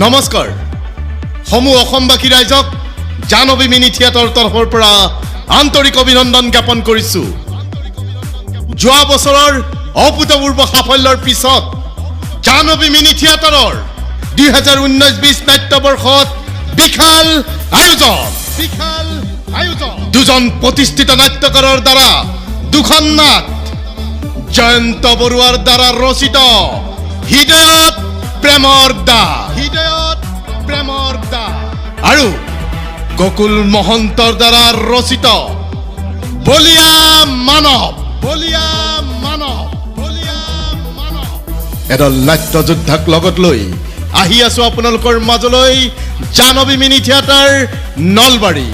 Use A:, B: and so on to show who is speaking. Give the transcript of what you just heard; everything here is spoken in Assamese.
A: নমস্কাৰ সমূহ অসমবাসী ৰাইজক জানবী মিনি থিয়েটাৰৰ তৰফৰ পৰা আন্তৰিক অভিনন্দন জ্ঞাপন কৰিছো। যোৱা বছৰৰ অভূতপূৰ্ব সাফল্যৰ পিছত জানবী মিনি থিয়েটাৰৰ 2019-20 নাট্যবৰ্ষত বিশাল আয়োজন দুজন প্ৰতিষ্ঠিত নাট্যকাৰৰ দ্বাৰা দুখন নাট জয়ন্ত বৰুৱাৰ দ্বাৰা ৰচিত হৃদয়ত প্ৰেমৰ দা আৰু গকুল মহন্তৰ দ্বাৰা ৰচিত বলিয়া মানৱ এডাল নাট্য যোদ্ধাক লগত লৈ আহি আছো আপোনালোকৰ মাজলৈ জানবী মিনি থিয়েটাৰ নলবাৰী।